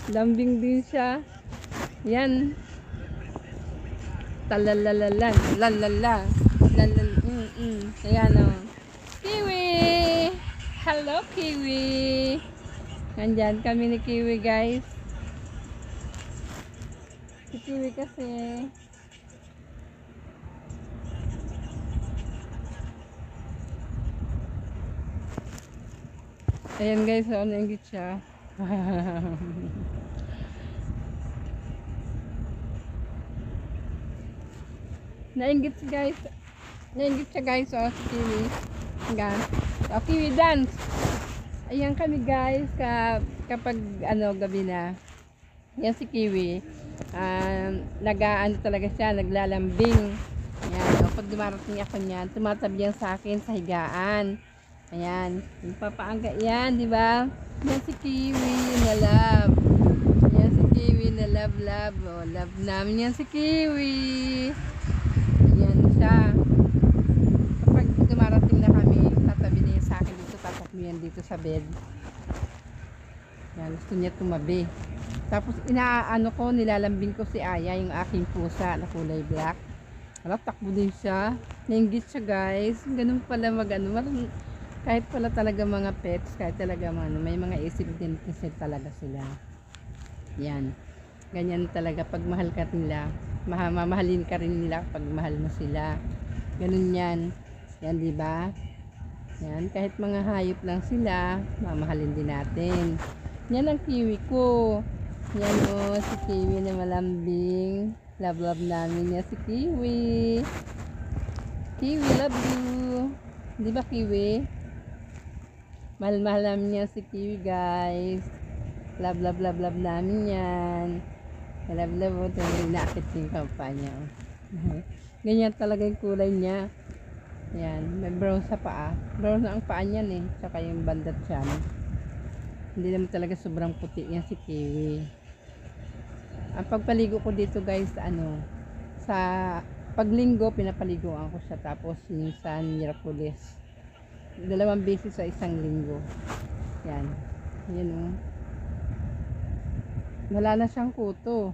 Lambing din siya. Yan. Talalalalan. Lalala. Lalala. Ayan o. Kiwi! Hello, Kiwi! Nandyan kami ni Kiwi, guys. Si Kiwi kasi. Ayan guys, nainggit siya. Nainggit siya guys. Nainggit siya guys, oh, si Kiwi. Hanggang. Oh, Kiwi dance. Ayan kami guys, kapag gabi na. Yan si Kiwi. Nag-aano talaga siya, naglalambing. Ayan, oh, pag dumarating ako niyan, tumatabi yan sa akin sa higaan. Ayan, papaangga yan, di ba? Yan si Kiwi na love. Yan si Kiwi na love. Oh, love namin yan si Kiwi. Yan siya. Kapag dumarating na kami, tatabi niya sa akin dito, tatak mo yan dito sa bed. Yan, gusto niya tumabi. Tapos nilalambing ko si Aya, yung aking pusa na kulay black. Wala, takbo din siya. Nainggit siya guys. Ganun pala kahit pala talaga mga pets, kahit talaga may mga isip din kasi talaga sila. Yan. Ganyan talaga pag mahal ka nila. Mamahalin ka rin nila pag mahal mo sila. Ganun yan. Yan, di ba? Yan, kahit mga hayop lang sila, mamahalin din natin. Yan ang Kiwi ko. Yan o, si Kiwi na malambing. Love namin niya si Kiwi. Kiwi, love you. Di ba, Kiwi? Mahal namin niya si Kiwi, guys. Love namin yan. Love. Ito yung inaakit yung kampanya. Ganyan talaga yung kulay niya. Yan. May brown sa paa. Brown na ang paa niyan eh. Tsaka yung bandat siya. Hindi naman talaga sobrang puti yan si Kiwi. Ang pagpaligo ko dito guys, sa paglinggo, pinapaliguan ko siya. Tapos minsan Miraculous. 2 beses sa isang linggo. Yan. Yan o. Wala na siyang kuto.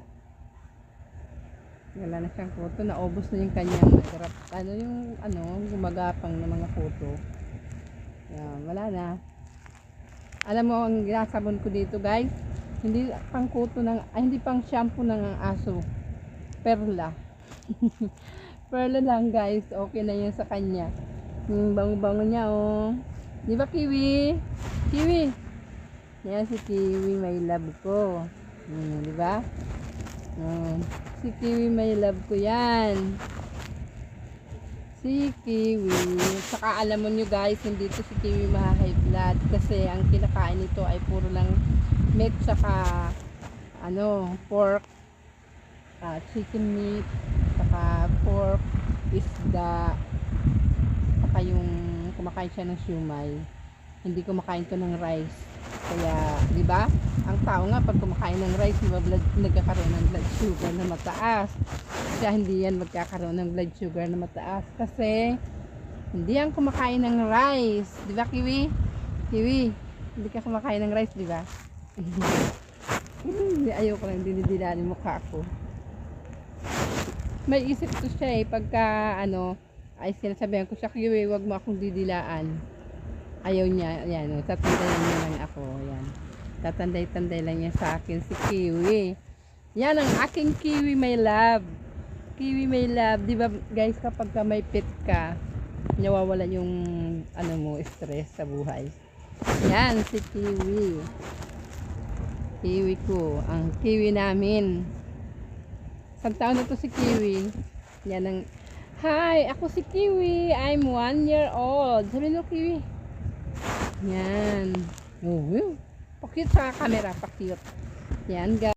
Naubos na yung kanyang gumagapang na mga kuto. Yan. Wala na. Alam mo, ang ginasabon ko dito guys, hindi pang kuto hindi pang shampoo ng aso. Perla. Perla lang guys. Okay na yun sa kanya. Yung bango-bango niya oh. Di ba Kiwi? Kiwi. Yan si Kiwi, may love ko. Di ba? Si Kiwi, may love ko yan. Si Kiwi. Saka alam mo nyo guys, hindi to si Kiwi high blood kasi ang kinakain nito ay puro lang meat saka pork, chicken meat, saka pork, isda, saka yung kumakain siya ng siumay. Hindi kumakain to ng rice. Kaya, di ba? Ang tao nga pag kumakain ng rice, nagkakaroon ng blood sugar na mataas. Kaya hindi yan magkakaroon ng blood sugar na mataas kasi hindi yan kumakain ng rice. Di ba, Kiwi? Kiwi, hindi ka kumakain ng rice, di ba? Ayoko lang dinidila ng mukha ko. May isip to siya eh pagka ay sinasabihan ko siya, Kiwi, wag mo akong didilaan. Ayaw niya. Ayan, tatandayan niya lang ako. Ayan. Tatanday-tanday lang niya sa akin si Kiwi. Yan ang aking Kiwi, my love. Kiwi, my love. Diba guys, kapag may pet ka, nawawala yung stress sa buhay. Yan si Kiwi. Kiwi ko. Ang Kiwi namin. Isang taon na to si Kiwi. Yan ang hi, ako si Kiwi. I'm 1 year old. Sabi mo, Kiwi. Yan. Oh, pakit sa camera. Pakit. Yan, guys.